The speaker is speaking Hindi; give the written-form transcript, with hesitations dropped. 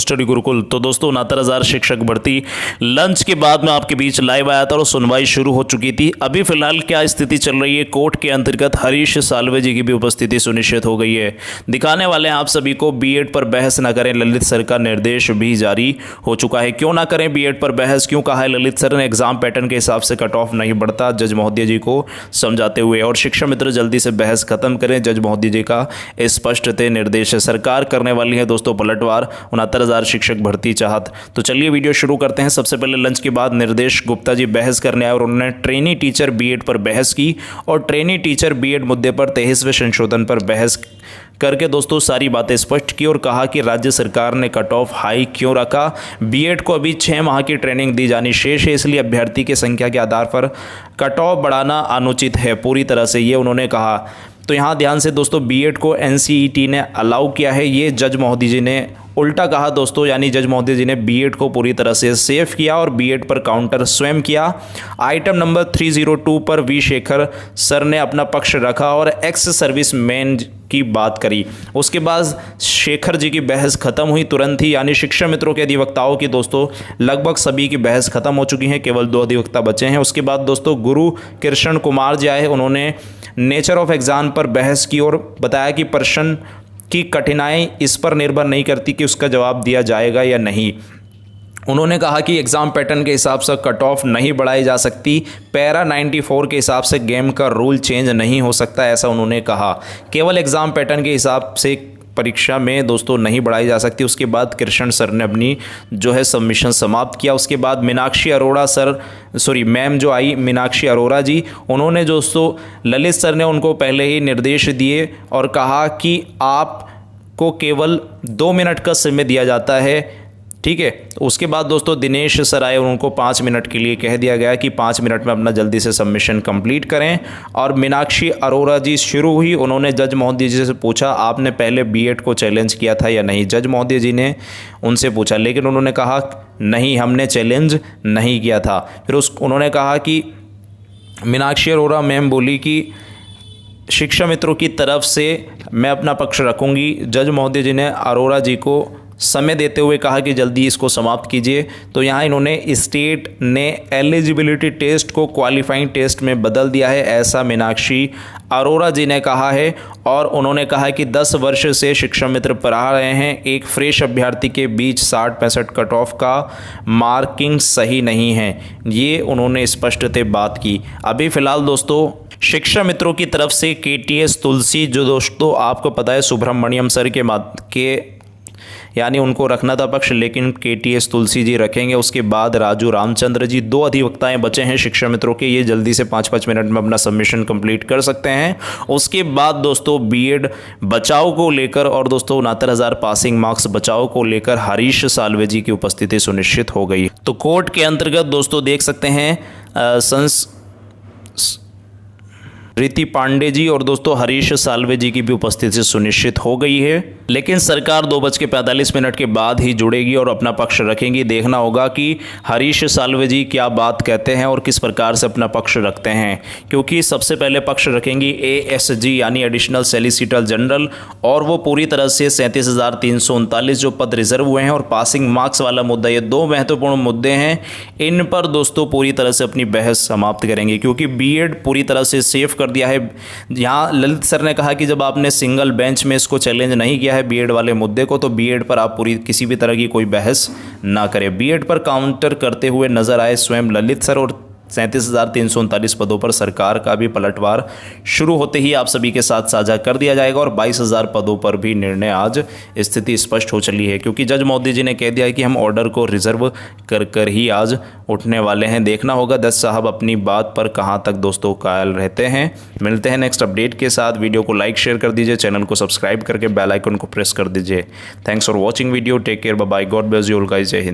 स्टडी गुरुकुल। तो दोस्तों 69,000 शिक्षक भर्ती लंच के बाद में आपके बीच लाइव आया था और सुनवाई शुरू हो चुकी थी। अभी फिलहाल क्या स्थिति चल रही है, कोर्ट के अंतर्गत हरीश साल्वे जी की भी उपस्थिति सुनिश्चित हो गई है। दिखाने वाले हैं आप सभी को। बीएड पर बहस न करें, ललित सर का निर्देश भी जारी हो चुका है। क्यों ना करें बीएड पर बहस, क्यों कहा है ललित सर ने? एग्जाम पैटर्न के हिसाब से कट ऑफ नहीं बढ़ता, जज महोदय जी को समझाते हुए। और शिक्षा मित्र जल्दी से बहस खत्म करें, जज महोदय जी का स्पष्ट निर्देश है। सरकार करने वाली है दोस्तों पलटवार, 69,000 शिक्षक भर्ती चाहत। तो चलिए वीडियो शुरू करते हैं। सबसे पहले लंच के बाद निर्देश गुप्ता जी बहस करने आए और उन्होंने ट्रेनी टीचर बीएड पर बहस की और ट्रेनी टीचर बीएड मुद्दे पर 23वें संशोधन पर बहस करके दोस्तों सारी बातें स्पष्ट की और कहा कि राज्य सरकार ने कट ऑफ हाई क्यों रखा। बीएड को अभी 6 माह की ट्रेनिंग दी जानी शेष है, इसलिए अभ्यर्थी की संख्या के आधार पर कट ऑफ बढ़ाना अनुचित है पूरी तरह से, ये उन्होंने कहा। तो यहाँ ध्यान से दोस्तों, बीएड को एनसीईटी ने अलाउ किया है, ये जज महोदय जी ने उल्टा कहा दोस्तों। यानी जज महोदय जी ने बीएड को पूरी तरह से सेफ किया और बीएड पर काउंटर स्वयं किया। आइटम नंबर 302 पर वी शेखर सर ने अपना पक्ष रखा और एक्स सर्विस मैन की बात करी। उसके बाद शेखर जी की बहस खत्म हुई तुरंत ही। यानी शिक्षा मित्रों के अधिवक्ताओं की दोस्तों लगभग सभी की बहस खत्म हो चुकी है, केवल 2 अधिवक्ता बचे हैं। उसके बाद दोस्तों गुरु कृष्ण कुमार जी आए, उन्होंने नेचर ऑफ एग्जाम पर बहस की और बताया कि प्रश्न की कठिनाई इस पर निर्भर नहीं करती कि उसका जवाब दिया जाएगा या नहीं। उन्होंने कहा कि एग्ज़ाम पैटर्न के हिसाब से कट ऑफ नहीं बढ़ाई जा सकती, पैरा 94 के हिसाब से गेम का रूल चेंज नहीं हो सकता, ऐसा उन्होंने कहा। केवल एग्ज़ाम पैटर्न के हिसाब से परीक्षा में दोस्तों नहीं बढ़ाई जा सकती। उसके बाद कृष्ण सर ने अपनी जो है सबमिशन समाप्त किया। उसके बाद मीनाक्षी अरोड़ा मैम जो आई, मीनाक्षी अरोड़ा जी, उन्होंने दोस्तों ललित सर ने उनको पहले ही निर्देश दिए और कहा कि आपको केवल 2 मिनट का समय दिया जाता है, ठीक है। उसके बाद दोस्तों दिनेश सर आए और उनको 5 मिनट के लिए कह दिया गया कि 5 मिनट में अपना जल्दी से सबमिशन कंप्लीट करें। और मीनाक्षी अरोड़ा जी शुरू हुई, उन्होंने जज महोदय जी से पूछा आपने पहले बीएड को चैलेंज किया था या नहीं। जज महोदय जी ने उनसे पूछा, लेकिन उन्होंने कहा नहीं, हमने चैलेंज नहीं किया था। फिर उन्होंने कहा कि मीनाक्षी अरोड़ा मैम बोली कि शिक्षा मित्रों की तरफ से मैं अपना पक्ष रखूँगी। जज महोदय जी ने अरोड़ा जी को समय देते हुए कहा कि जल्दी इसको समाप्त कीजिए। तो यहाँ इन्होंने स्टेट ने एलिजिबिलिटी टेस्ट को क्वालिफाइंग टेस्ट में बदल दिया है, ऐसा मीनाक्षी अरोड़ा जी ने कहा है। और उन्होंने कहा कि 10 वर्ष से शिक्षा मित्र पढ़ा रहे हैं, एक फ्रेश अभ्यर्थी के बीच 60-65 कट ऑफ का मार्किंग सही नहीं है, ये उन्होंने स्पष्टतः बात की। अभी फ़िलहाल दोस्तों शिक्षा मित्रों की तरफ से केटीएस तुलसी, जो दोस्तों आपको पता है सुब्रमण्यम सर के यानी उनको रखना था पक्ष, लेकिन केटीएस तुलसी जी रखेंगे। उसके बाद राजू रामचंद्र जी, 2 अधिवक्ताएं बचे हैं शिक्षा मित्रों के, ये जल्दी से 5-5 मिनट में अपना सबमिशन कंप्लीट कर सकते हैं। उसके बाद दोस्तों बीएड बचाओ को लेकर और दोस्तों 69,000 पासिंग मार्क्स बचाओ को लेकर हरीश साल्वे जी की उपस्थिति सुनिश्चित हो गई। तो कोर्ट के अंतर्गत दोस्तों देख सकते हैं रीति पांडे जी और दोस्तों हरीश साल्वे जी की भी उपस्थिति सुनिश्चित हो गई है। लेकिन सरकार 2:45 के बाद ही जुड़ेगी और अपना पक्ष रखेंगी। देखना होगा कि हरीश साल्वे जी क्या बात कहते हैं और किस प्रकार से अपना पक्ष रखते हैं, क्योंकि सबसे पहले पक्ष रखेंगी एएसजी यानी एडिशनल सॉलिसिटर जनरल, और वो पूरी तरह से 37,339 जो पद रिजर्व हुए हैं और पासिंग मार्क्स वाला मुद्दा, ये 2 महत्वपूर्ण मुद्दे हैं। इन पर दोस्तों पूरी तरह से अपनी बहस समाप्त करेंगे, क्योंकि बीएड पूरी तरह से सेफ कर दिया है। यहाँ ललित सर ने कहा कि जब आपने सिंगल बेंच में इसको चैलेंज नहीं किया है बीएड वाले मुद्दे को, तो बीएड पर आप पूरी किसी भी तरह की कोई बहस ना करें। बीएड पर काउंटर करते हुए नजर आए स्वयं ललित सर और 37,339 पदों पर सरकार का भी पलटवार शुरू होते ही आप सभी के साथ साझा कर दिया जाएगा। और 22,000 पदों पर भी निर्णय आज स्थिति स्पष्ट हो चली है, क्योंकि जज महोदय जी ने कह दिया है कि हम ऑर्डर को रिजर्व कर ही आज उठने वाले हैं। देखना होगा जज साहब अपनी बात पर कहां तक दोस्तों कायल रहते हैं। मिलते हैं नेक्स्ट अपडेट के साथ। वीडियो को लाइक शेयर कर दीजिए, चैनल को सब्सक्राइब करके बेल आइकन को प्रेस कर दीजिए। Thanks for watching video, take care, bye bye, God bless you all guys, जय हिंद।